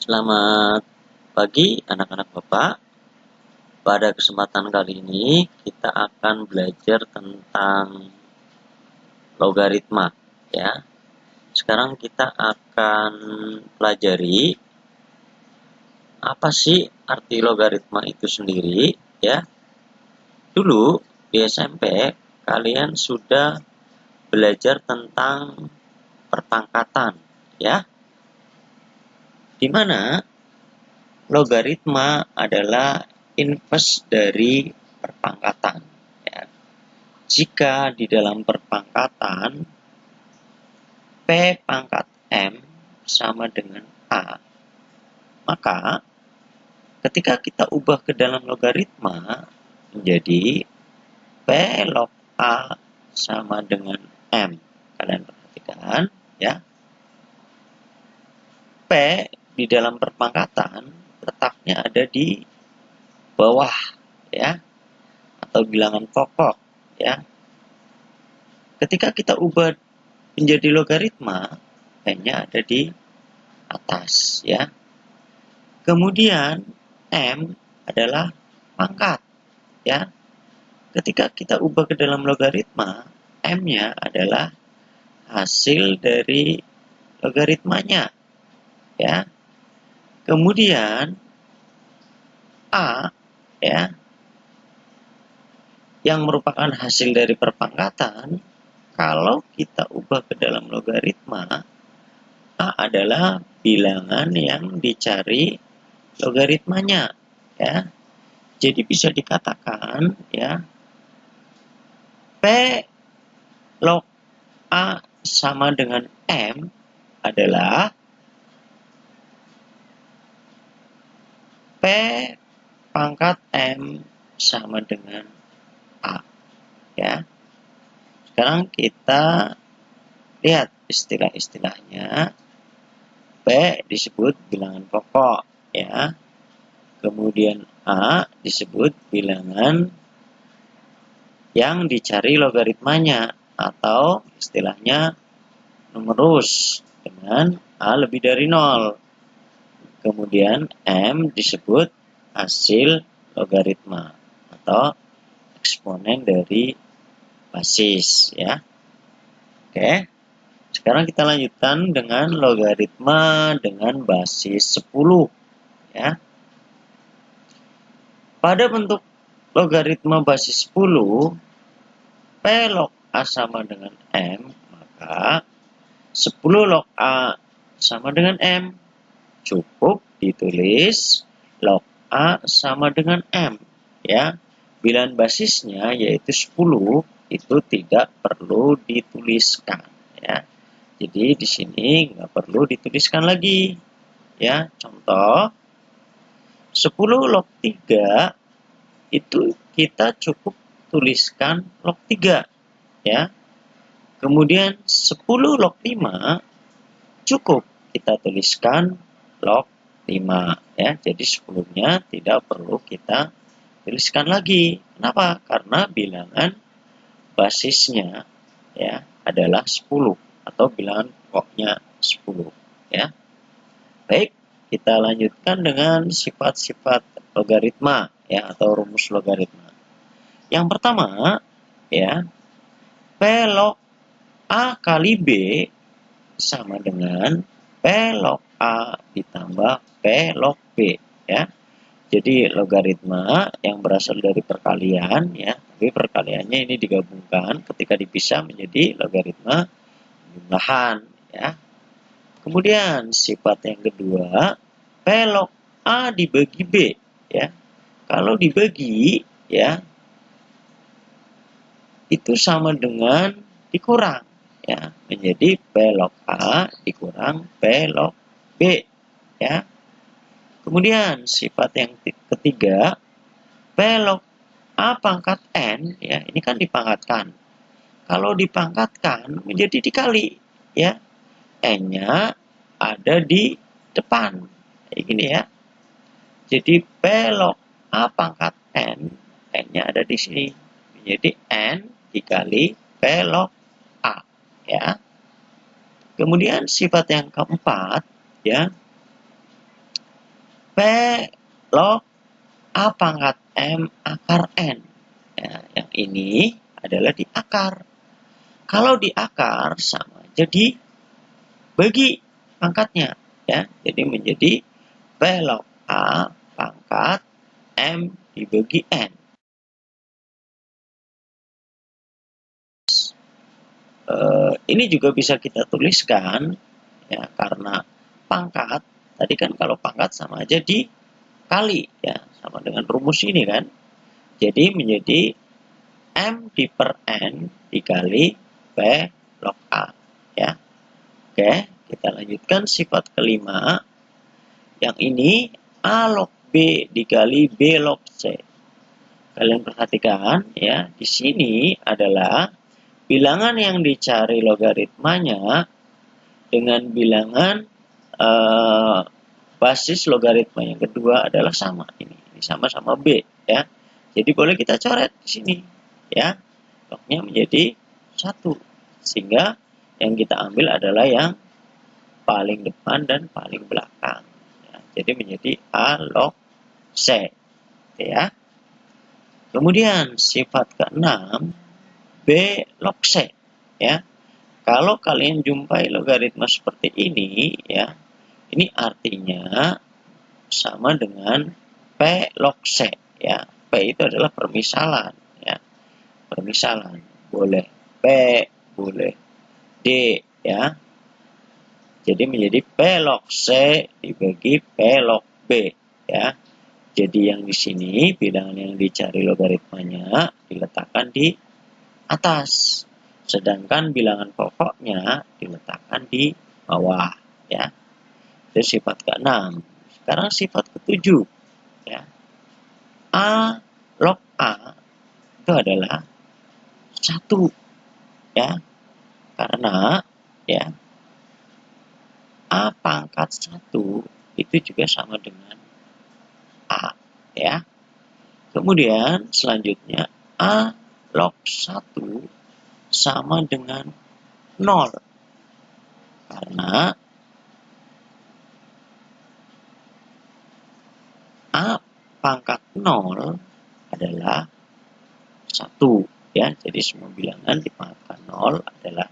Selamat pagi anak-anak Bapak. Pada kesempatan kali ini kita akan belajar tentang logaritma ya. Sekarang kita akan pelajari apa sih arti logaritma itu sendiri ya. Dulu di SMP kalian sudah belajar tentang perpangkatan ya. Di mana logaritma adalah inverse dari perpangkatan. Ya. Jika di dalam perpangkatan P pangkat M sama dengan A, maka ketika kita ubah ke dalam logaritma menjadi P log A sama dengan M. Kalian perhatikan ya. P di dalam perpangkatan letaknya ada di bawah ya, atau bilangan pokok ya. Ketika kita ubah menjadi logaritma, N-nya ada di atas ya. Kemudian M adalah pangkat ya. Ketika kita ubah ke dalam logaritma, M-nya adalah hasil dari logaritmanya ya. Kemudian A ya, yang merupakan hasil dari perpangkatan, kalau kita ubah ke dalam logaritma, A adalah bilangan yang dicari logaritmanya ya. Jadi bisa dikatakan ya, P log A sama dengan M adalah P pangkat M sama dengan A ya. Sekarang kita lihat istilah-istilahnya. P disebut bilangan pokok ya. Kemudian A disebut bilangan yang dicari logaritmanya, atau istilahnya numerus dengan A lebih dari 0. Kemudian M disebut hasil logaritma atau eksponen dari basis ya. Oke. Sekarang kita lanjutkan dengan logaritma dengan basis 10 ya. Pada bentuk logaritma basis 10, P log A sama dengan M, maka 10 log A sama dengan M. Cukup ditulis log A sama dengan M ya. Bilangan basisnya yaitu 10, itu tidak perlu dituliskan ya. Jadi di sini nggak perlu dituliskan lagi ya. Contoh 10 log 3 itu kita cukup tuliskan log 3 ya. Kemudian 10 log 5 cukup kita tuliskan log 5 ya. Jadi 10-nya tidak perlu kita tuliskan lagi. Kenapa? Karena bilangan basisnya ya adalah 10 atau bilangan pokoknya 10 ya. Baik, kita lanjutkan dengan sifat-sifat logaritma ya, atau rumus logaritma. Yang pertama ya, P log A kali B sama dengan P log A ditambah P log B ya. Jadi logaritma yang berasal dari perkalian ya, tapi perkaliannya ini digabungkan, ketika dipisah menjadi logaritma jumlahan ya. Kemudian sifat yang kedua, P log A dibagi B ya. Kalau dibagi ya, itu sama dengan dikurang ya, menjadi P log A dikurang P log B ya. Kemudian sifat yang ketiga, P log A pangkat N ya, ini kan dipangkatkan. Kalau dipangkatkan menjadi dikali ya, N-nya ada di depan kayak gini ya. Jadi P log A pangkat N, N-nya ada di sini, menjadi N dikali P log A ya. Kemudian sifat yang keempat ya, P log A pangkat M akar N. Ya, yang ini adalah di akar. Kalau di akar sama jadi bagi pangkatnya. Ya, jadi menjadi P log A pangkat M dibagi N. Ini juga bisa kita tuliskan ya, karena pangkat tadi kan kalau pangkat sama aja dikali ya, sama dengan rumus ini kan. Jadi menjadi M di per N dikali P log A ya. Oke, kita lanjutkan sifat kelima. Yang ini A log B dikali B log C. Kalian perhatikan ya, di sini adalah bilangan yang dicari logaritmanya dengan bilangan basis logaritma yang kedua adalah sama. Ini sama-sama B ya. Jadi boleh kita coret di sini ya. Lognya menjadi 1. Sehingga yang kita ambil adalah yang paling depan dan paling belakang. Ya, jadi menjadi A log C ya. Kemudian sifat ke-6 B log C ya. Kalau kalian jumpai logaritma seperti ini ya, ini artinya sama dengan P log C ya. P itu adalah permisalan ya. Permisalan boleh P, boleh D ya. Jadi menjadi P log C dibagi P log B ya. Jadi yang di sini bilangan yang dicari logaritmanya diletakkan di atas. Sedangkan bilangan pokoknya diletakkan di bawah ya. Itu sifat ke-6. Sekarang sifat ke-7 ya. A log A itu adalah 1 ya. Karena ya A pangkat 1 itu juga sama dengan A ya. Kemudian selanjutnya A log 1 sama dengan 0. Karena A pangkat 0 adalah 1 ya. Jadi semua bilangan dipangkat 0 adalah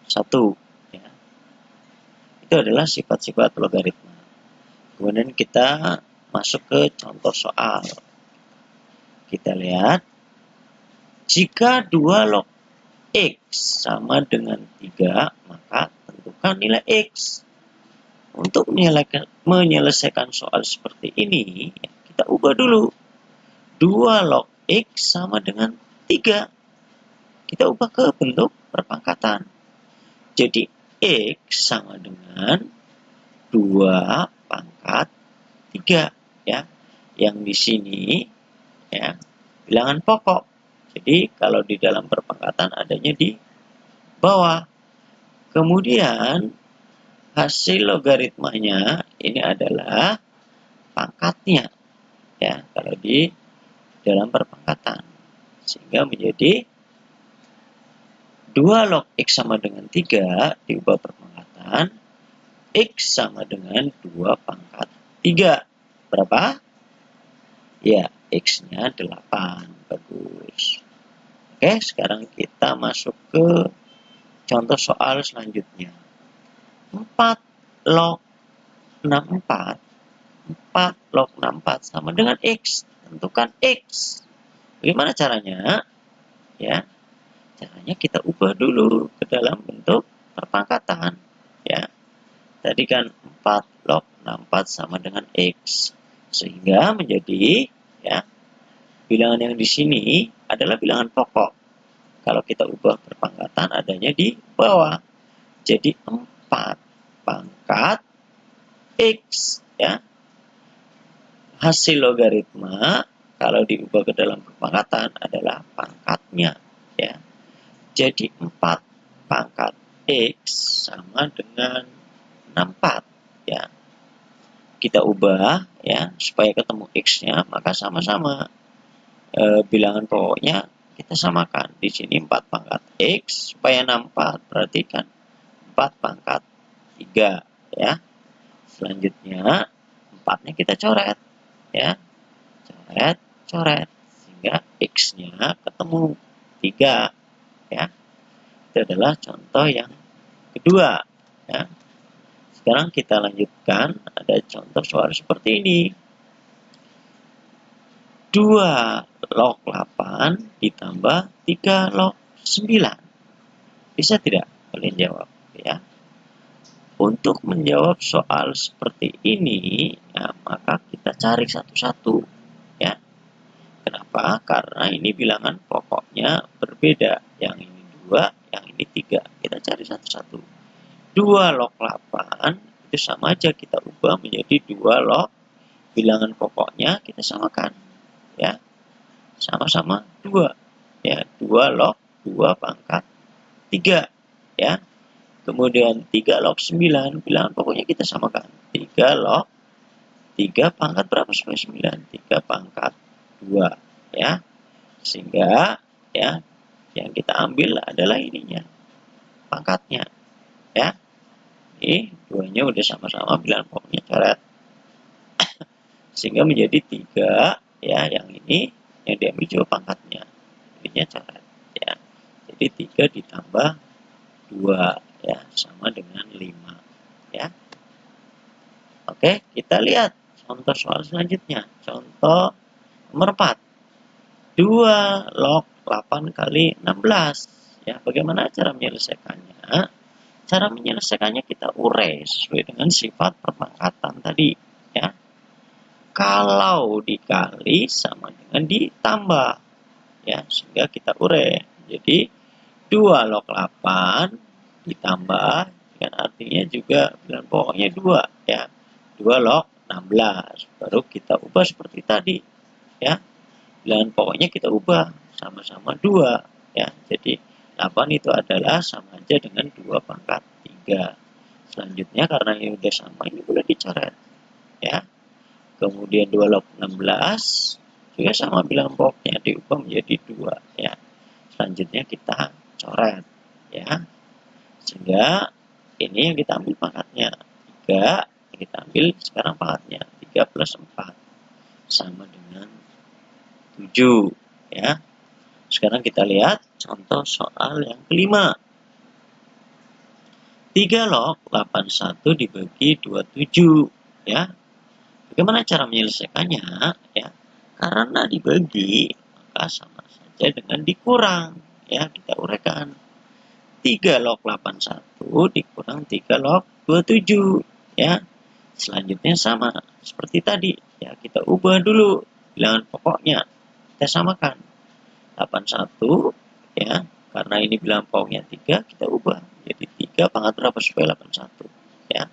1 ya. Itu adalah sifat-sifat logaritma. Kemudian kita masuk ke contoh soal. Kita lihat, jika 2 log X sama dengan 3, maka tentukan nilai X. Untuk menyelesaikan soal seperti ini, kita ubah dulu. 2 log X sama dengan 3. Kita ubah ke bentuk perpangkatan. Jadi X sama dengan 2 pangkat 3 ya. Yang di sini ya bilangan pokok. Jadi kalau di dalam perpangkatan adanya di bawah. Kemudian hasil logaritmanya ini adalah pangkatnya ya kalau di dalam perpangkatan. Sehingga menjadi 2 log X sama dengan 3 diubah perpangkatan. X sama dengan 2 pangkat 3. Berapa? Ya, X-nya 8. Bagus. Oke, sekarang kita masuk ke contoh soal selanjutnya. 4 log 64. 4 log 64 sama dengan X. Tentukan X. Bagaimana caranya? Ya, caranya kita ubah dulu ke dalam bentuk perpangkatan. Ya, tadi kan 4 log 64 sama dengan X. Sehingga menjadi ya bilangan yang di sini adalah bilangan pokok. Kalau kita ubah perpangkatan adanya di bawah. Jadi 4 pangkat X ya. Hasil logaritma kalau diubah ke dalam perpangkatan adalah pangkatnya ya. Jadi 4 pangkat X sama dengan 64 ya. Kita ubah ya supaya ketemu X-nya, maka sama-sama bilangan pokoknya kita samakan. Di sini 4 pangkat X supaya 64 berarti kan 4 pangkat 3 ya. Selanjutnya 4 4-nya kita coret, ya. Coret, coret. Sehingga X-nya ketemu 3, ya. Itu adalah contoh yang kedua, ya. Sekarang kita lanjutkan, ada contoh soal seperti ini. 2 log 8 ditambah 3 log 9. Bisa tidak? Kalian jawab, ya. Untuk menjawab soal seperti ini, ya, maka kita cari satu-satu, ya. Kenapa? Karena ini bilangan pokoknya berbeda. Yang ini 2, yang ini 3. Kita cari satu-satu. 2 log 8 itu sama aja kita ubah menjadi 2 log bilangan pokoknya kita samakan, ya. Sama-sama 2, ya. 2 log 2 pangkat 3, ya. Kemudian 3 log 9 bilangan pokoknya kita samakan. 3 log 3 pangkat berapa supaya 9? 3 pangkat 2, ya. Sehingga, ya, yang kita ambil adalah ininya, pangkatnya, ya. Ini duanya udah sama-sama bilangan pokoknya coret. Sehingga menjadi 3, ya. Yang ini yang diambil juga pangkatnya. Jadinya coret, ya. Jadi 3 ditambah 2, ya, sama dengan 5, ya. Oke, kita lihat contoh soal selanjutnya. Contoh nomor 4. 2 log 8 kali 16. Ya, bagaimana cara menyelesaikannya? Cara menyelesaikannya kita urai sesuai dengan sifat perpangkatan tadi, ya. Kalau dikali sama dengan ditambah, ya, sehingga kita urai. Jadi 2 log 8 ditambah, kan artinya juga bilangan pokoknya 2, ya. 2 log 16. Baru kita ubah seperti tadi, ya. Bilangan pokoknya kita ubah sama-sama 2, ya. Jadi 8 itu adalah sama aja dengan 2 pangkat 3. Selanjutnya karena ini udah sama, ini boleh dicoret, ya. Kemudian 2 log 16 juga sama bilangan pokoknya diubah menjadi 2, ya. Selanjutnya kita coret, ya. Sehingga ini yang kita ambil pangkatnya 3, kita ambil sekarang pangkatnya 3 plus 4 sama dengan 7, ya. Sekarang kita lihat contoh soal yang kelima. 3 log 81 dibagi 27, ya. Bagaimana cara menyelesaikannya, ya? Karena dibagi, maka sama saja dengan dikurang, ya. Kita uraikan. 3 log 81 dikurang 3 log 27, ya. Selanjutnya sama seperti tadi, ya. Kita ubah dulu bilangan pokoknya. Kita samakan. 81, ya. Karena ini bilangan pokoknya 3, kita ubah jadi 3 pangkat berapa supaya 81, ya.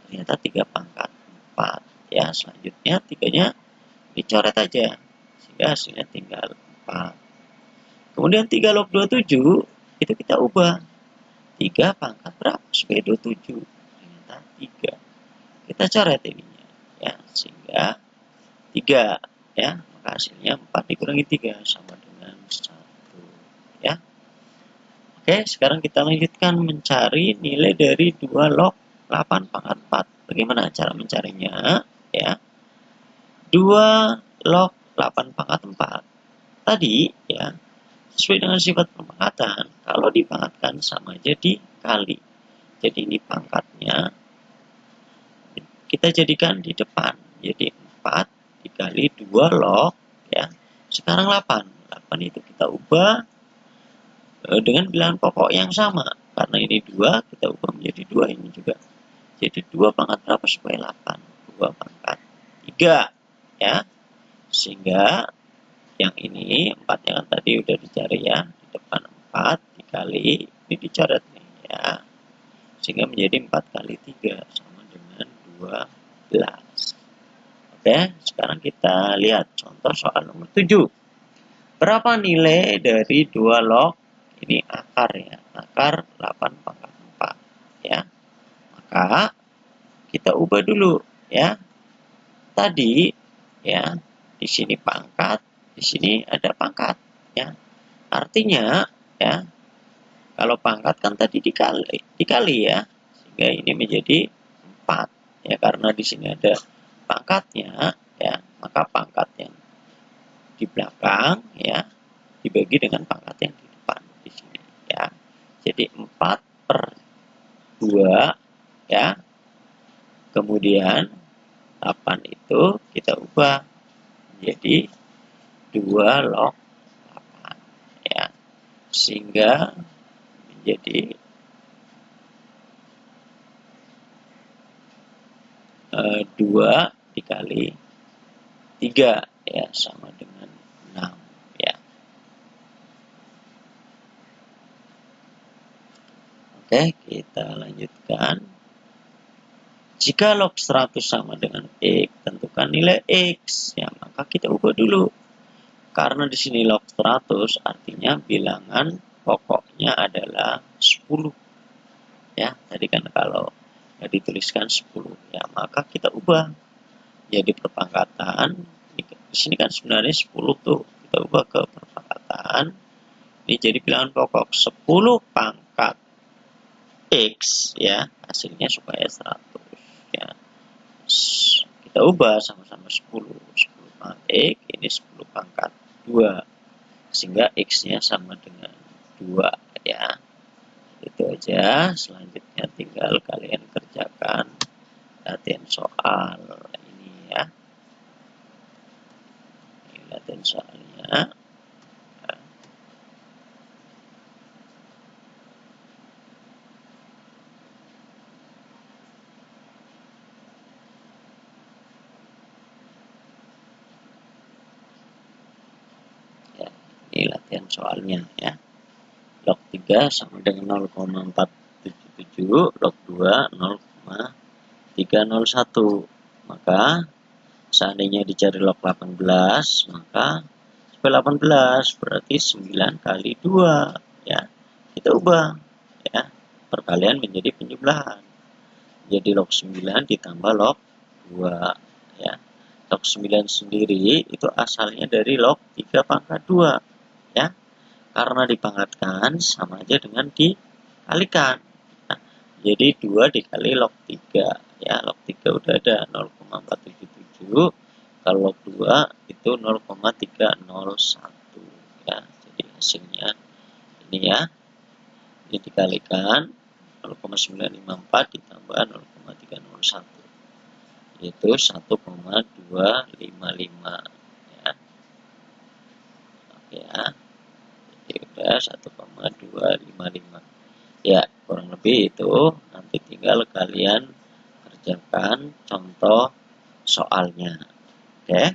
Ternyata 3 pangkat 4, ya. Selanjutnya 3-nya dicoret aja sehingga hasilnya tinggal 4. Kemudian 3 log 27 itu kita ubah 3 pangkat berapa supaya 27, ternyata 3. Kita coret ininya, ya, sehingga 3, ya. Maka hasilnya 4 dikurangi 3 sama dengan 1, ya. Oke, sekarang kita lanjutkan mencari nilai dari 2 log 8 pangkat 4. Bagaimana cara mencarinya, ya? 2 log 8 pangkat 4 tadi, ya, sesuai dengan sifat pemangkatan, kalau dipangkatkan sama aja dikali. Jadi ini pangkatnya kita jadikan di depan. Jadi 4 dikali 2 log, ya. Sekarang 8. 8 itu kita ubah dengan bilangan pokok yang sama. Karena ini 2, kita ubah menjadi 2 ini juga. Jadi 2 pangkat berapa supaya 8? 2 pangkat 3, ya. Sehingga yang ini 4 yang tadi udah dicari, ya. Di depan 4 dikali, ini dicoret nih, ya. Sehingga menjadi 4 kali 3 sama dengan 12. Oke, sekarang kita lihat contoh soal nomor 7. Berapa nilai dari 2 log, ini akar, ya. Akar 8 pangkat 4, ya. Maka kita ubah dulu, ya. Tadi, ya, di sini pangkat, di sini ada pangkat, ya. Artinya, ya, kalau pangkat kan tadi dikali, ya. Sehingga ini menjadi 4, ya, karena di sini ada pangkatnya, ya, maka pangkat yang di belakang, ya, dibagi dengan pangkat yang di depan di sini, ya. Jadi 4/2, ya. Kemudian 8 itu kita ubah menjadi 2 log 8, ya. Sehingga menjadi 2 dikali 3, ya, sama dengan 6, ya. Oke, kita lanjutkan. Jika log 100 sama dengan X, tentukan nilai X, ya, maka kita ubah dulu. Karena di sini log 100 artinya bilangan pokoknya adalah 10. Ya, tadi kan kalau dituliskan 10, ya, maka kita ubah jadi perpangkatan. Di sini kan sebenarnya 10 tuh, kita ubah ke perpangkatan. Ini jadi bilangan pokok 10 pangkat X, ya, hasilnya supaya 100, ya. Kita ubah sama-sama 10 pangkat X, ini 10 pangkat 2, sehingga X-nya sama dengan 2, ya. Itu aja. Selanjutnya tinggal kalian kerjakan latihan soal ini, ya. Ini latihan soalnya. Ya, ini latihan soalnya, ya. Log 3 sama dengan 0,477, log 2 0,301. Maka seandainya dicari log 18, maka 18 berarti 9 kali 2, ya. Kita ubah, ya, perkalian menjadi penjumlahan. Jadi log 9 ditambah log 2, ya. Log 9 sendiri itu asalnya dari log 3 pangkat 2, ya. Karena dipangkatkan sama aja dengan dikalikan. Nah, jadi 2 dikali log 3, ya. Log 3 udah ada 0,477. Kalau log 2 itu 0,301, ya. Jadi hasilnya ini, ya. Ini dikalikan 0,954 ditambah 0,301, yaitu 1,255, ya. Oke, ya. Jadi udah 1,255. Ya, kurang lebih itu. Nanti tinggal kalian kerjakan contoh soalnya. Oke.